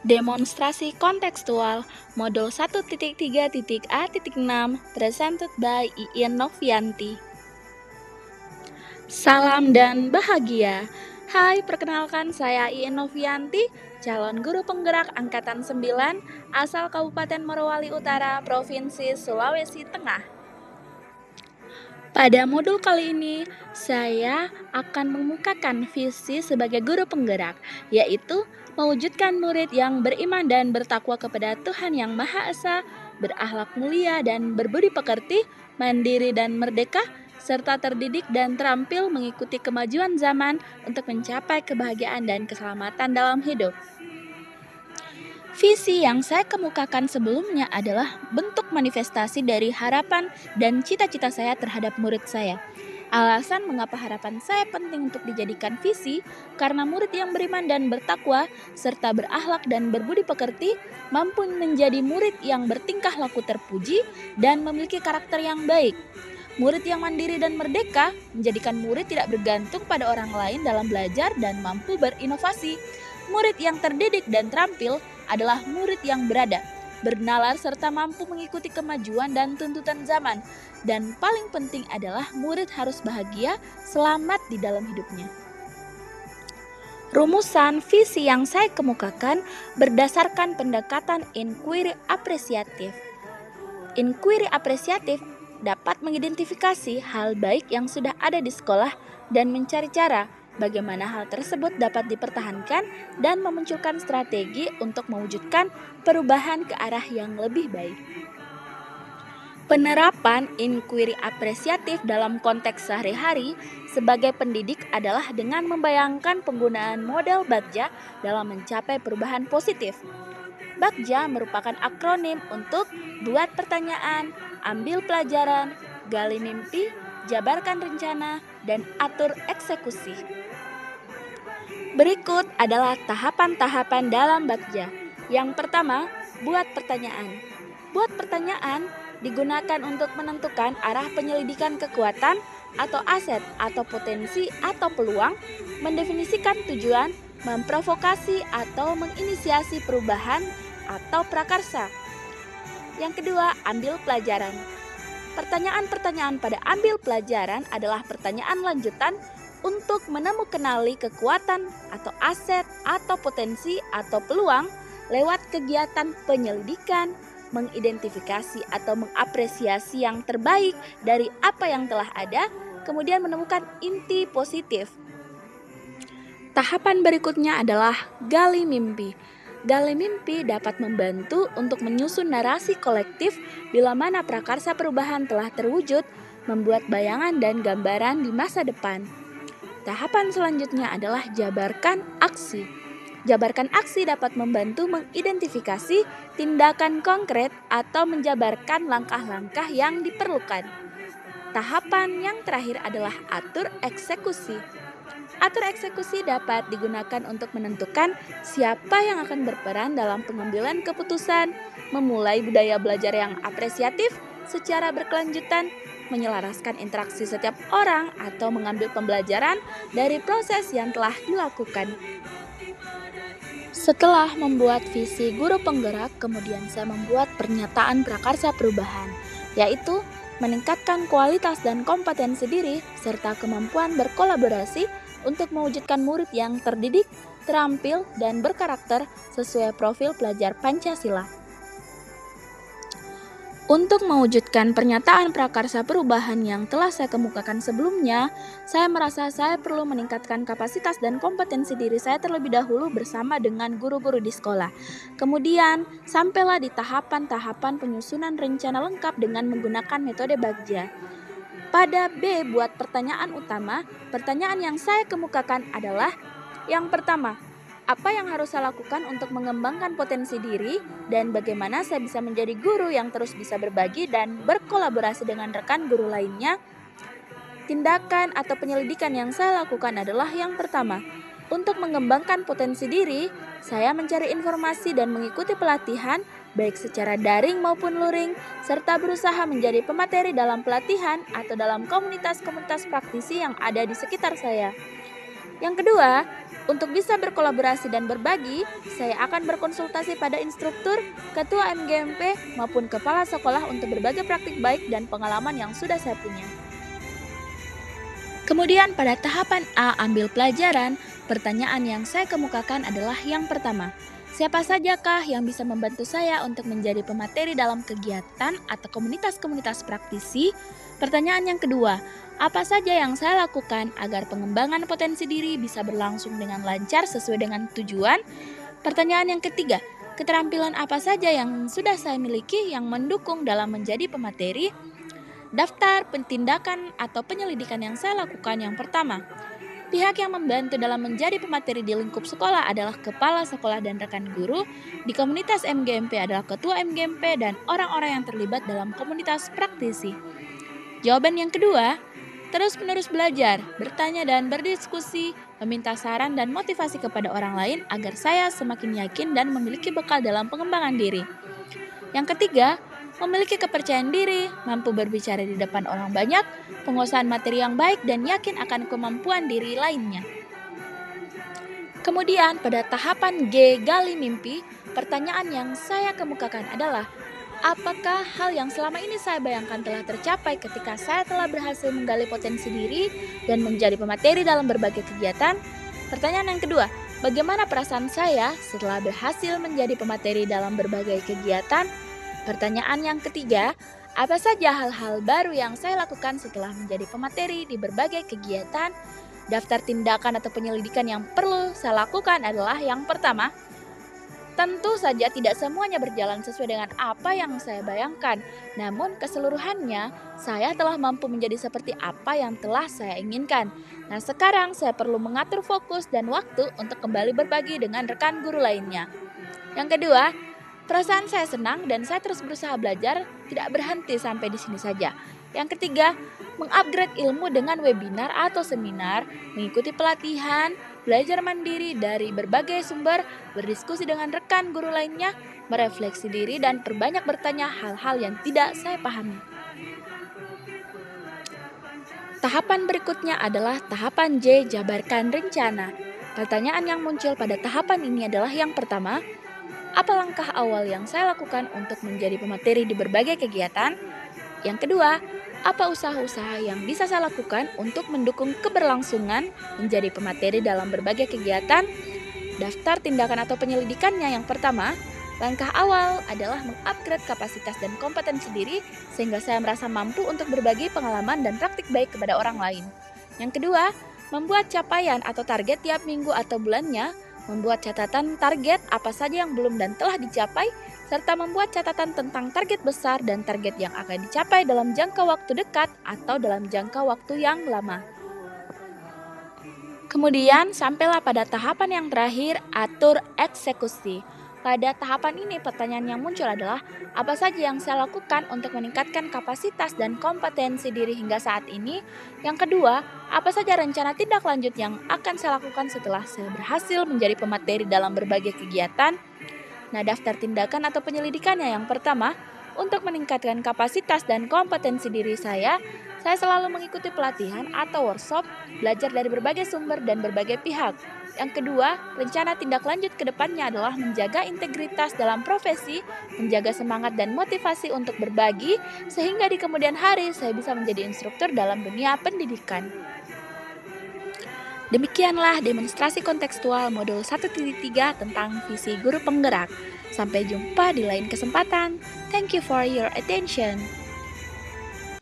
Demonstrasi kontekstual modul 1.3.A.6 presented by Iin Novianti. Salam dan bahagia. Hai, perkenalkan saya Iin Novianti, calon guru penggerak angkatan 9 asal Kabupaten Morowali Utara, Provinsi Sulawesi Tengah. Pada modul kali ini, saya akan mengemukakan visi sebagai guru penggerak, yaitu mewujudkan murid yang beriman dan bertakwa kepada Tuhan Yang Maha Esa, berakhlak mulia dan berbudi pekerti, mandiri dan merdeka, serta terdidik dan terampil mengikuti kemajuan zaman untuk mencapai kebahagiaan dan keselamatan dalam hidup. Visi yang saya kemukakan sebelumnya adalah bentuk manifestasi dari harapan dan cita-cita saya terhadap murid saya. Alasan mengapa harapan saya penting untuk dijadikan visi, karena murid yang beriman dan bertakwa, serta berakhlak dan berbudi pekerti, mampu menjadi murid yang bertingkah laku terpuji dan memiliki karakter yang baik. Murid yang mandiri dan merdeka menjadikan murid tidak bergantung pada orang lain dalam belajar dan mampu berinovasi. Murid yang terdidik dan terampil adalah murid yang bernalar serta mampu mengikuti kemajuan dan tuntutan zaman. Dan paling penting adalah murid harus bahagia, selamat di dalam hidupnya. Rumusan visi yang saya kemukakan berdasarkan pendekatan inquiry apresiatif. Inquiry apresiatif dapat mengidentifikasi hal baik yang sudah ada di sekolah dan mencari cara bagaimana hal tersebut dapat dipertahankan dan memunculkan strategi untuk mewujudkan perubahan ke arah yang lebih baik. Penerapan inquiry apresiatif dalam konteks sehari-hari sebagai pendidik adalah dengan membayangkan penggunaan model Bagja dalam mencapai perubahan positif. Bagja merupakan akronim untuk buat pertanyaan, ambil pelajaran, gali mimpi, jabarkan rencana, dan atur eksekusi. Berikut adalah tahapan-tahapan dalam Bagja. Yang pertama, buat pertanyaan. Buat pertanyaan digunakan untuk menentukan arah penyelidikan kekuatan atau aset atau potensi atau peluang, mendefinisikan tujuan, memprovokasi atau menginisiasi perubahan atau prakarsa. Yang kedua, ambil pelajaran. Pertanyaan-pertanyaan pada ambil pelajaran adalah pertanyaan lanjutan untuk menemukanali kekuatan atau aset atau potensi atau peluang lewat kegiatan penyelidikan, mengidentifikasi atau mengapresiasi yang terbaik dari apa yang telah ada, kemudian menemukan inti positif. Tahapan berikutnya adalah gali mimpi. Gali mimpi dapat membantu untuk menyusun narasi kolektif bila mana prakarsa perubahan telah terwujud, membuat bayangan dan gambaran di masa depan. Tahapan selanjutnya adalah jabarkan aksi. Jabarkan aksi dapat membantu mengidentifikasi tindakan konkret atau menjabarkan langkah-langkah yang diperlukan. Tahapan yang terakhir adalah atur eksekusi. Atur eksekusi dapat digunakan untuk menentukan siapa yang akan berperan dalam pengambilan keputusan, memulai budaya belajar yang apresiatif secara berkelanjutan, menyelaraskan interaksi setiap orang atau mengambil pembelajaran dari proses yang telah dilakukan. Setelah membuat visi guru penggerak, kemudian saya membuat pernyataan prakarsa perubahan, yaitu meningkatkan kualitas dan kompetensi diri serta kemampuan berkolaborasi untuk mewujudkan murid yang terdidik, terampil, dan berkarakter sesuai profil pelajar Pancasila. Untuk mewujudkan pernyataan prakarsa perubahan yang telah saya kemukakan sebelumnya, saya merasa saya perlu meningkatkan kapasitas dan kompetensi diri saya terlebih dahulu bersama dengan guru-guru di sekolah. Kemudian, sampailah di tahapan-tahapan penyusunan rencana lengkap dengan menggunakan metode Bagja. Pada B, buat pertanyaan utama, pertanyaan yang saya kemukakan adalah yang pertama, apa yang harus saya lakukan untuk mengembangkan potensi diri dan bagaimana saya bisa menjadi guru yang terus bisa berbagi dan berkolaborasi dengan rekan guru lainnya? Tindakan atau penyelidikan yang saya lakukan adalah yang pertama, untuk mengembangkan potensi diri, saya mencari informasi dan mengikuti pelatihan baik secara daring maupun luring, serta berusaha menjadi pemateri dalam pelatihan atau dalam komunitas-komunitas praktisi yang ada di sekitar saya. Yang kedua, Untuk bisa berkolaborasi dan berbagi, saya akan berkonsultasi pada instruktur, ketua MGMP, maupun kepala sekolah untuk berbagi praktik baik dan pengalaman yang sudah saya punya. Kemudian pada tahapan A ambil pelajaran, pertanyaan yang saya kemukakan adalah yang pertama. Siapa sajakah yang bisa membantu saya untuk menjadi pemateri dalam kegiatan atau komunitas-komunitas praktisi? Pertanyaan yang kedua, apa saja yang saya lakukan agar pengembangan potensi diri bisa berlangsung dengan lancar sesuai dengan tujuan? Pertanyaan yang ketiga, keterampilan apa saja yang sudah saya miliki yang mendukung dalam menjadi pemateri? Daftar tindakan atau penyelidikan yang saya lakukan yang pertama. Pihak yang membantu dalam menjadi pemateri di lingkup sekolah adalah kepala sekolah dan rekan guru, di komunitas MGMP adalah ketua MGMP dan orang-orang yang terlibat dalam komunitas praktisi. Jawaban yang kedua, terus-menerus belajar, bertanya dan berdiskusi, meminta saran dan motivasi kepada orang lain agar saya semakin yakin dan memiliki bekal dalam pengembangan diri. Yang ketiga, memiliki kepercayaan diri, mampu berbicara di depan orang banyak, penguasaan materi yang baik dan yakin akan kemampuan diri lainnya. Kemudian pada tahapan G, gali mimpi, pertanyaan yang saya kemukakan adalah, apakah hal yang selama ini saya bayangkan telah tercapai ketika saya telah berhasil menggali potensi diri dan menjadi pemateri dalam berbagai kegiatan? Pertanyaan yang kedua, bagaimana perasaan saya setelah berhasil menjadi pemateri dalam berbagai kegiatan? Pertanyaan yang ketiga, apa saja hal-hal baru yang saya lakukan setelah menjadi pemateri di berbagai kegiatan? Daftar tindakan atau penyelidikan yang perlu saya lakukan adalah yang pertama, tentu saja tidak semuanya berjalan sesuai dengan apa yang saya bayangkan, namun keseluruhannya saya telah mampu menjadi seperti apa yang telah saya inginkan. Nah, sekarang saya perlu mengatur fokus dan waktu untuk kembali berbagi dengan rekan guru lainnya. Yang kedua, perasaan saya senang dan saya terus berusaha belajar, tidak berhenti sampai di sini saja. Yang ketiga, mengupgrade ilmu dengan webinar atau seminar, mengikuti pelatihan, belajar mandiri dari berbagai sumber, berdiskusi dengan rekan guru lainnya, merefleksi diri dan perbanyak bertanya hal-hal yang tidak saya pahami. Tahapan berikutnya adalah tahapan J, jabarkan rencana. Pertanyaan yang muncul pada tahapan ini adalah yang pertama, apa langkah awal yang saya lakukan untuk menjadi pemateri di berbagai kegiatan? Yang kedua, apa usaha-usaha yang bisa saya lakukan untuk mendukung keberlangsungan menjadi pemateri dalam berbagai kegiatan? Daftar tindakan atau penyelidikannya yang pertama, langkah awal adalah mengupgrade kapasitas dan kompetensi diri sehingga saya merasa mampu untuk berbagi pengalaman dan praktik baik kepada orang lain. Yang kedua, membuat capaian atau target tiap minggu atau bulannya, membuat catatan target apa saja yang belum dan telah dicapai, serta membuat catatan tentang target besar dan target yang akan dicapai dalam jangka waktu dekat atau dalam jangka waktu yang lama. Kemudian sampailah pada tahapan yang terakhir, atur eksekusi. Pada tahapan ini pertanyaan yang muncul adalah, apa saja yang saya lakukan untuk meningkatkan kapasitas dan kompetensi diri hingga saat ini? Yang kedua, apa saja rencana tindak lanjut yang akan saya lakukan setelah saya berhasil menjadi pemateri dalam berbagai kegiatan? Nah, daftar tindakan atau penyelidikannya yang pertama, untuk meningkatkan kapasitas dan kompetensi diri saya selalu mengikuti pelatihan atau workshop, belajar dari berbagai sumber dan berbagai pihak. Yang kedua, rencana tindak lanjut ke depannya adalah menjaga integritas dalam profesi, menjaga semangat dan motivasi untuk berbagi, sehingga di kemudian hari saya bisa menjadi instruktur dalam dunia pendidikan. Demikianlah demonstrasi kontekstual modul 1.3 tentang visi guru penggerak. Sampai jumpa di lain kesempatan. Thank you for your attention.